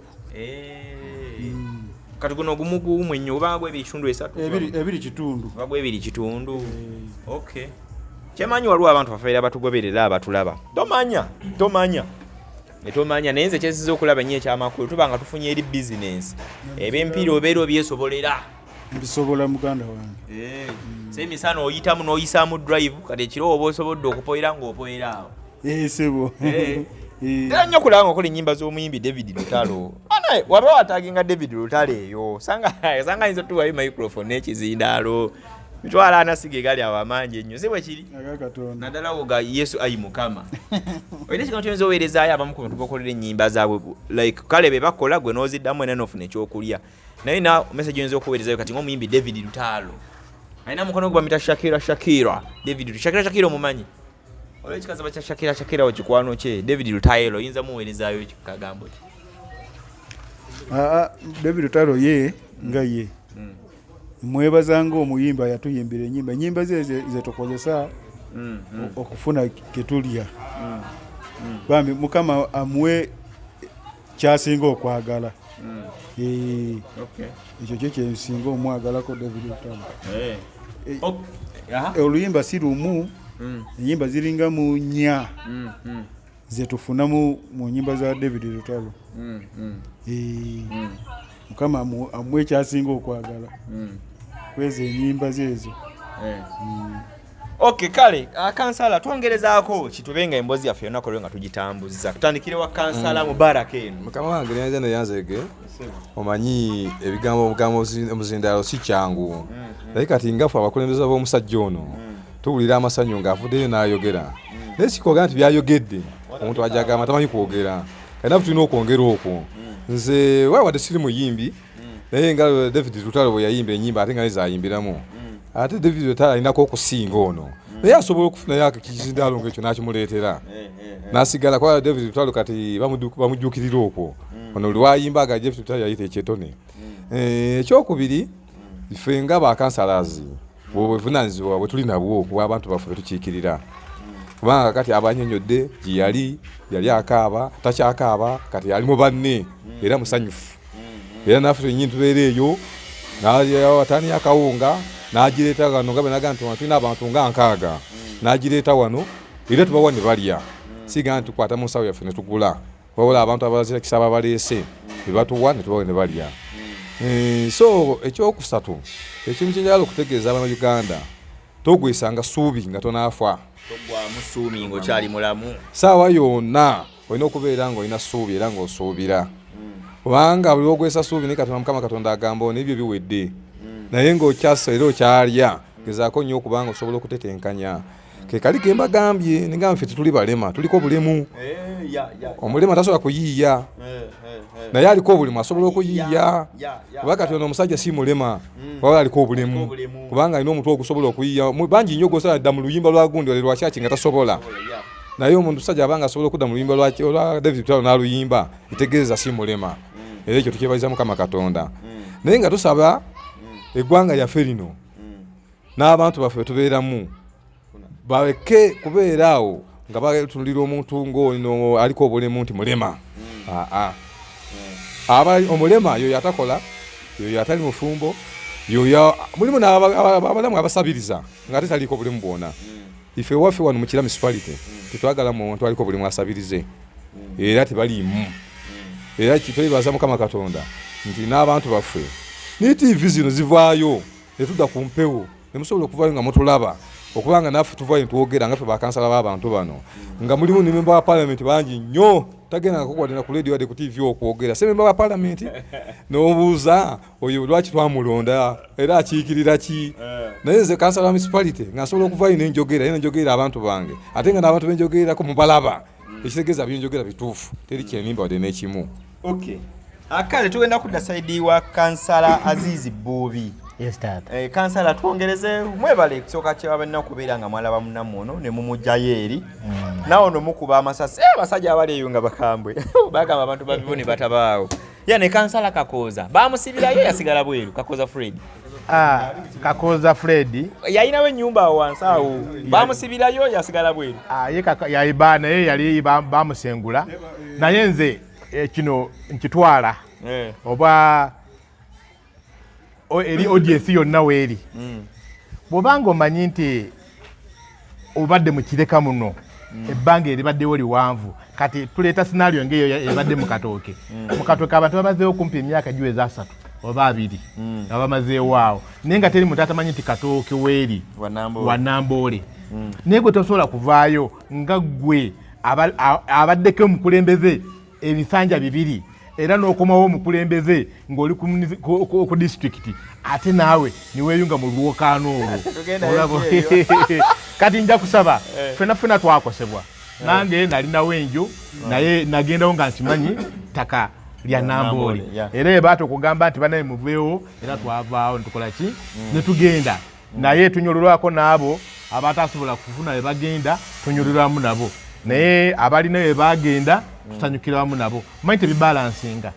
kati guno gumugumu nnyo oba gw'ebitundu 3 ebiri kitundu oba gw'ebiri kitundu okay kyemanyi waliwo abantu bafeera batugoberera abatulaba tomanya naye nze kyesiza okulaba nnyo ekyamakulu tuba nga tufunye eri bizinensi ebyempiira obeera obyesobolera mbisobola muganda wange se emisana oyitamu n'oyisaamu drive kati ekiro oba osobodde okupoyera ng'opoyera awo sebo era nnyo kulaba nga okola ennyimba z'omuyimbi David Lutalo anaye waba wataginga David Lutalo eyo sanga ayinza tuwayo microphone n'ekizindaalo mitwala anasiga egali awo amangi ennyo si bwe kiri naddala wo ga Yesu ayi Mukama olina kino tuyinza oweerezaayo abamu ku bantu bakolera ennyimba zaabwe like kale be bakola gwe n'oziddamu era n'ofuna ekyokulya naye na message oyinza okuweerezaayo kati ng'omuyimbi David Lutalo alina mukono gwe bamuyita Shakira David Shakira omumanyi olw'ekikaza kya Shakira wekikwano kye David Lutalo oyinza muweerezaayo kagambo ki David Lutalo ye nga ye mwebazanga omuyimba yatuyimbira ennyimba ze tukozesa okufuna ketulya bambi Mukama amuwe kyasinga okwagala ekyo kye kyensinga omwagalako David Lutalo oluyimba si lumu ennyimba ziringa mu 4 zetufuna mu nnyimba za David Lutalo Mukama amuwe ekyasinga okwagala kweza ennyimba zeezo. Okay, kale kansala twongerezaako kitubenga emboozi yaffe yonna kolwe nga tugitambuza tutandikire wa kansala Mubarak eno. Mukama wange nyanza neyanzege omanyi ebigambo omuzindalo si kyangu naye kati ngafu abakulembeze b'omusajja ono tuwulira amasanyu ng'avuddeyo n'ayogera naye sikogera nti byayogedde omuntu ajagamba tamanyi kwogera kati nafu tulina okwongera okwo nze wadde siri muyimbi naye nga David Lutalo bwe yayimba ennyimba ate nga nezayimbiramu ate David Lutalo alinako okusinga ono naye asobola okufunayo akizindalo ng'ekyo n'kimuleetera n'asigala kwa David Lutalo kati bamujjukirira okwo ono lwayimba aga David Lutalo yayita ekyetone. Ekyokubiri ife nga bakansalazi bwevunaanyizibwa bwe tuli nabwo bw'abantu baffe betukiikirira kubanga kati abanyonyodde gye yali akaaba takyakaaba kati ali mu banne era musanyufu era naffe twenyini tubeera eyo n'awatani yakawunga n'agireeta wano nga benaga nti tulina abantu nga 6 n'agireeta wano era tubawa ne balya siga nti tukwata mu nsawo yaffe ne tugula wabula abantu abazirekisa ababaleese be batuwa ne tubawa ne balya. So ekyokusatu ekintu kyenjagala okutegeeza abana Uganda togwesanga suubi nga tonaafa togwamu suumi ng'okyali mulamu saawa yonna olina okubeera ng'olina suubi era ng'osuubira kubanga buli ogwesa suubi naye Katonda Mukama Katonda agamba n'ebyo biwedde naye ng'okyasa era okyalya gezaako nnyo okubanga osobola okutetenkanya ke kali ke mbagambye ningamba ffe tuli balema tuliko obulemu omulema tasobola kuyiiya naye aliko obulemu asobola okuyiiya kuba kati ono omusajja si mulema wabula aliko obulemu kubanga alina omutwe ogusobola okuyiiya bangi nnyo gosala dda mu luyimba lwa gundi wale lwakyaki nga tasobola naye omuntu musajja abanga asobola okudda mu luyimba lwa David Lutalo n'aluyimba itegeeza si mulema era ekyo tukyebaliza Mukama Katonda naye nga tusaba eggwanga lyaffe lino n'abantu baffe tubeeramu baleke kubeeraawo nga batunulira omuntu ng'ono aliko obulemu nti mulema. Omulema yoyo atakola yoyo atali mufumbo yoyo mulimu n'abalamu abasabiriza nga ate taliko obulemu bwona. Ife waffe wano mu Kira municipality tetwagala muntu aliko obulemu asabirize era tebaliimu era kitwebaza Mukama Katonda nti n'abantu baffe ne TV zino zivaayo ne tudda ku mpewo ne musobola okuvaayo nga mutulaba okubanga naffe tuvaayo ntwogera nga ffe bakansala b'abantu bano nga mulimu ne memba wa parliament bangi nnyo tagenda nakukwadena ku radio wadde ku TV okwogera se memba wa parliament n'obuuza oyo lwaki twamulonda era akiikirira ki naye nze kansala wa municipality nga nsobola okuvaayo nenjogera era nenjogera abantu bange ate nga n'abantu benjogerako mubalaba ekitegeeza byenjogera bituufu teri kyenimba wadde n'ekimu. Okay. Akale tugenda kudda saidi wa kansala Azizi Buubi. Yes, Tata. Kansala twongereze mwebale kisoka kye babenna kubeera nga mwalaba munnamuno ne mumujjayo eri. Nawo no mukuba amasasi basajja abali eyo nga bakambwe. Bagamba abantu babibone batabaawo. Ne kansala Kakoza. Bamusibirayo yasigala bweru Kakoza Fred. Kakoza Fred. Yayinawo ennyumba awo wansi awo. Bamusibirayo yasigala bweru. Ye yayibana ye yali bamusengula. Naye nze kino nkitwala oba eri audience yonna weeri bw'obanga omanyi nti obadde mu kireka muno ebbanga eribaddewo liwanvu kati tuleeta scenario ngeyo ebadde mu Katooke abantu bamazeewo kumpi emyaka giweza 3 oba 2 nga bamazeewo awo naye nga teri muntu atamanyi nti Katooke weeri Wanamboole naye gwe tosobola kuvaayo nga ggwe abaddeko omukulembeze ebisanja 2 era n'okomawo omukulembeze ng'oli ku district ate naawe niweeyunga mu lwokaano olwo kati nja kusaba ffena twakosebwa nange nalinawo enju naye nagendawo nga nkimanyi ttaka lya Namboole era ebaata okugamba nti banaye muveewo era twavaawo netukola ki ne tugenda naye tunyololwako n'abo abatasobola kufuna we bagenda tunyololwamu nabo naye abalina we bagenda tusanyukira wamu nabo manyi tebibalansinga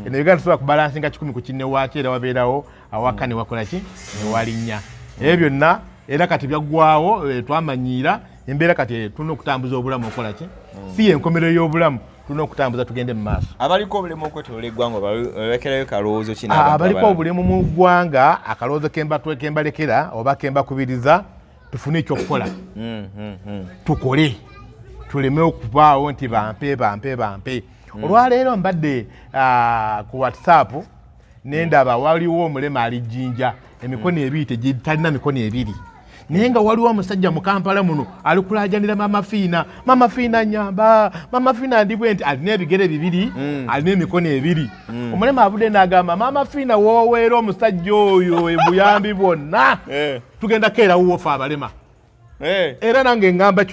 eno Uganda tusobola kubalansinga 100 ku kinne waaki era wabeerawo awaka ne wakola ki ne walinnya ebyo byonna era kati byaggwawo twamanyiira embeera kati tulina okutambuza obulamu okola ki si enkomerero y'obulamu tulina okutambuza tugende mu maaso. Abaliko obulemu okwetooloola eggwanga balekerayo kalowoozo ki abaliko obulemu mu ggwanga akalowoozo kembalekera oba kembakubiriza tufune ekyokukola tukole tuleme okuvaawo nti bampe olwaleero mbadde ku WhatsApp nendaba waliwo omulema alijinja emikono ebiri tegitalina mikono ebiri naye nga waliwo omusajja mu Kampala muno alikulajanira mama fiina nyamba mama fiina ndibwe nti alina ebigere bibiri alina emikono ebiri omulema avudde n'agamba mama fiina wooweera omusajja oyo ebuyambi bwonna tugenda keerawo fe abalema era nange ngamba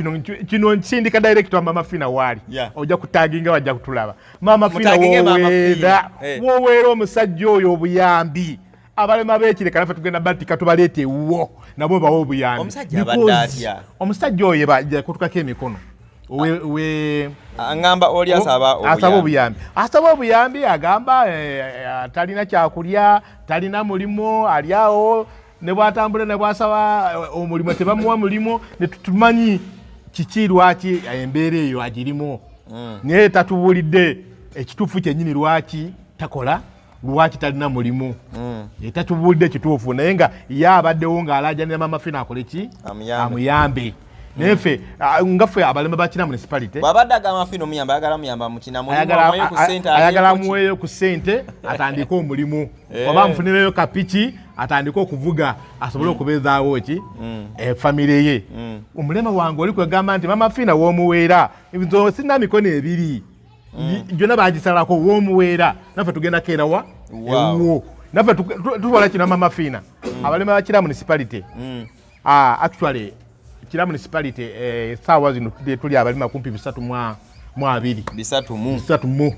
kino nsindika director mama fiina waali ojja kutaginga wajja kutulaba mama fiina wooweera omusajja oyo obuyambi abalema b'ekireka nafe tugenda batika tubaleete ewuwo nabo bawo obuyambi omusajja oyo bajja kutukako emikono angamba oli asaba obuyambi agamba talina kyakulya talina mulimu ali awo ne bwatambula ne bwasaba omulimu tebamuwa mulimu ne tumanyi kiki lwaki embeera eyo agirimu naye tatubuulidde ekituufu kyennyini lwaki takola lwaki talina mulimu tatubuulidde ekituufu naye nga ye abaddewo ng'alajanira mama fiina akole ki amuyambe naye ffe ngaffe abalema bakina municipality bw'abadde agamba fiina omuyambe ayagala muyamba mukina ayagala muweeyo ku ssente atandike omulimu oba amufunireyo kapiki atandike okuvuga asobole okubeezaawo ki famire ye omulema wange oli kwegamba nti mama fiina w'omuweera sirina mikono ebiri gyonna bagisalako w'omuweera naffe tugenda keerawa ewuwo naffe tukola kino mama fiina abalema bakira municipality actually kira municipality saawa zino tuli abalema kumpi 320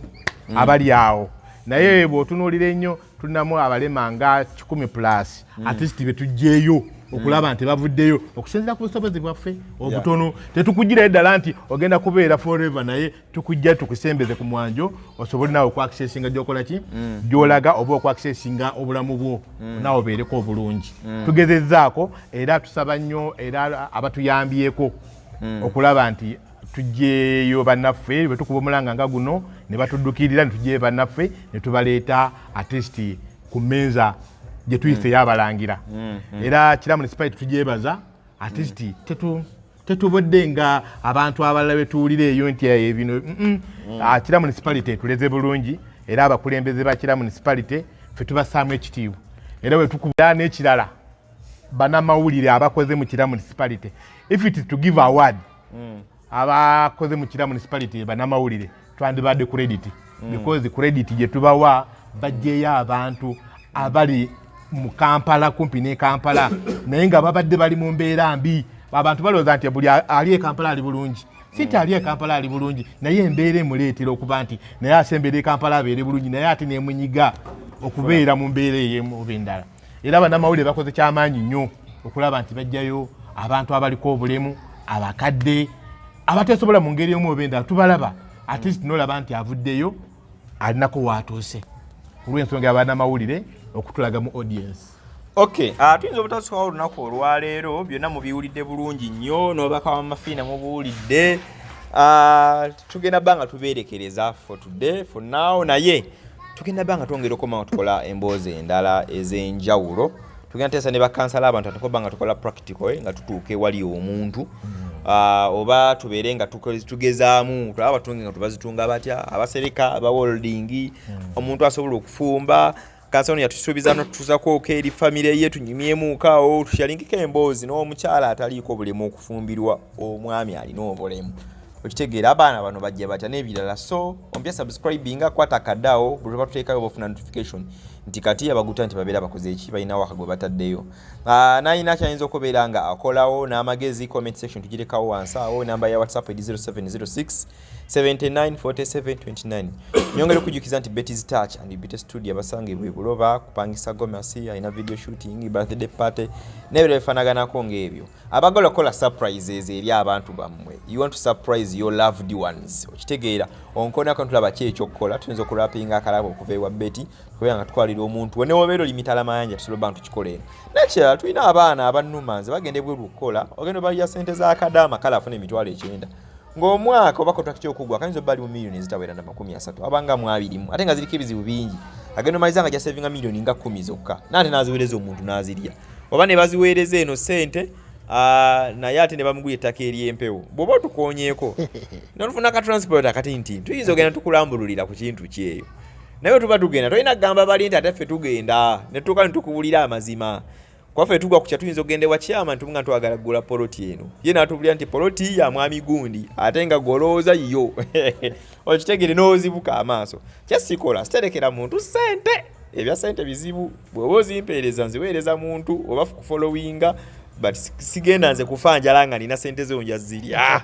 abali awo naye bw'otunuulira ennyo tulinamu abalema nga 100+ at least betujjeeyo okulaba nti bavuddeyo okusinzira ku busobozi bwaffe obutono tetukugira ddala nti ogenda kubeera forever naye tukujja tukusembeze ku mwanjo osobole nawe okwakisesinga gyokola ki gyolaga oba okwakisesinga obulamu bwo nawe obeereko obulungi tugezezzaako era tusaba nnyo era abatuyambyeko okulaba nti tujjeeyo bannaffe bwe tukuba omulanga nga guno ne batuddukirira ne tujjeeyo bannaffe ne tubaleeta at least ku mmeeza gye tuyise y'abalangira era kira municipality tugyebaza at least tetubodde nga abantu abalala betuwulira eyo nti bino kira municipality etuleze bulungi era abakulembeze ba kira municipality ffe tubasaamu ekitiibwa era bwe tukubira n'ekirala bannamawulire abakoze mu kira municipality if it is to give award abakoze mu kira municipality bannamawulire twandibadde credit because credit gye tubawa bajjeeyo abantu abali mu Kampala kumpi ne Kampala naye nga babadde bali mu mbeera mbi abantu balowooza nti buli ali e Kampala ali bulungi si ali e Kampala ali bulungi naye embeera emuleetera okuba nti naye asembera e Kampala abeere bulungi naye ate nemunyiga okubeera mu mbeera ey'emu oba endala era bannamawulire bakoze kyamaanyi nnyo okulaba nti bajjayo abantu abaliko obulemu abakadde abateesobola mu ngeri emu oba endala tubalaba at least nolaba nti avuddeyo alinako waatuuse olw'ensonga y'abannamawulire okutulaga mu audience. Okay, tuyinza obutasukawo olunaku olwaleero byonna mubiwulidde bulungi nnyo n'obaka wamafiina mubuwulidde tugenda bbanga tubeerekereza for today for now naye tugenda bbanga twongera okoma tukola emboozi endala ez'enjawulo tugenda teesa ne bakansala abantu atako bbanga tukola practical nga tutuuka ewali omuntu oba tubeere nga tugezaamu tulaba abatungi nga tubazitunga batya abasereka abawoldingi omuntu asobola okufumba kansano yatusuubiza notutuusako eri famire ye tunyumyemuukaawo tukyalingiko emboozi n'omukyala ataliiko obulemu okufumbirwa omwami alina obulemu okitegeera abaana bano bajja batya n'ebirala so ompya subscribinga kwata kaddawo buli lwe batuteekayo bafuna notification nti kati abaguta nti babeera bakoze eki balinawo akagwe bataddeyo nayina kyayinza okubeera nga akolawo n'amagezi comment section tugirekawo wansi awo namba ya whatsapp 0706 794729 nyongera okujjukiza nti Betty's Touch and Beauty Studio abasangibwa Buloba kupangisa gomasi alina video shooting birthday party n'ebirala bifanaganako ng'ebyo abagala okukola surprises eri abantu bammwe you want to surprise your loved ones okitegeera onkonako ntulaba ki ekyokukola tuyinza okulapinga akalabo okuva ewa Betty kubera nga tutwalira omuntu ne wobeera oli mitala mayanja tusobola bantu kikoleera nekirala tulina abaana abannumanzi bagenda ebweru okukola ogenda balya ssente z'akadaama kale afuna emitwalo 9 ng'omwaka oba contract okugwa kayinza obba ali mu millioni zitawera na 30 abanga 20 ate nga ziriko ebizibu bingi agenda omaliza nga jasavinga millioni nga 10 zokka nate naziweereza omuntu n'azirya oba ne baziweereza eno ssente naye ate ne bamuguya ettaka ery'empewo bw'oba otukoonyeeko nolufuna ka transport akatinti tuyinza ogenda tukulambululira ku kintu kyeyo naye tuba tugenda tolina gamba bali nti ate ffe tugenda ne tutuuka ne tukubulira amazima kwaffe tugwa ku tuyinza okugenda ewa kyama ntumu nga ntwagala kugula poloti eno ye n'atubulira nti poloti ya mwami gundi ate nga golooza yo okitegere n'ozibuka amaaso kyasikola siterekera muntu ssente ebya ssente bizibu bw'oba ozimpeereza nziweereza muntu oba kufolowinga but sigenda nze kufa njala nga nina ssente zonja zirya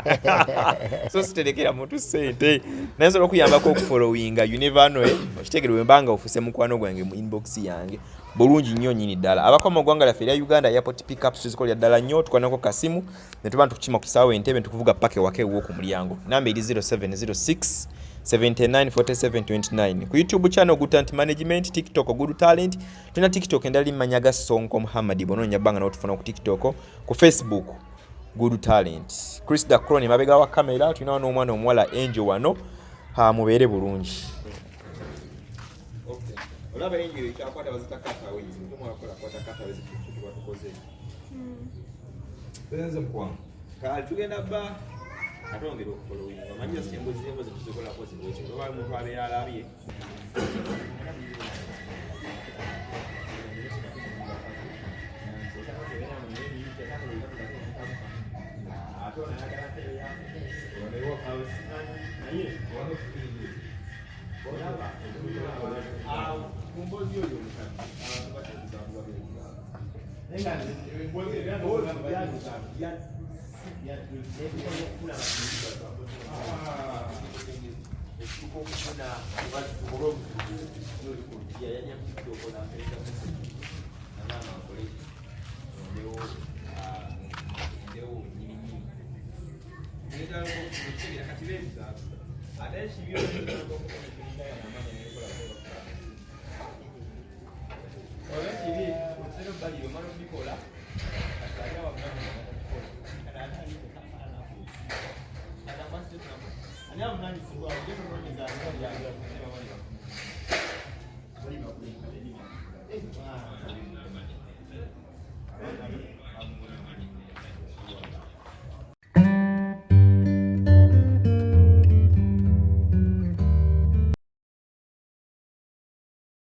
so siterekera muntu ssente naye nsobola okuyambako okufolowinga you never know okitegere wembanga ofuse mukwano gwange mu inbox yange bulungi nnyo nnyini ddala abakoma mu ggwanga lyaffe erya Uganda airport pickups tuzikolera ddala nnyo tukwanako kasimu ne tuba ntukukima ku kisaawe Entebbe ntukuvuga paka ewaka ew'oku mulyango namba eri 0706 794729 ku YouTube channel Good Talent Management, TikTok Good Talent, tuna TikTok endali manyaga Sonko Muhammad bononya banga na otufuna ku TikTok, ku Facebook Good Talent. Chris da Crone mabega wa kamera tuna no mwana omwala Angel wano ha mubere bulungi. Okay. Olaba Angel itakwata bazitakata wezi mtumo wakola kwata wezi kitu watukoze. Tenze mkwa. Ka tugenda ba atongera okufolowinga amanyi sitembo zirembo zetusobola kozi lwekyo oba omuntu abeera alabye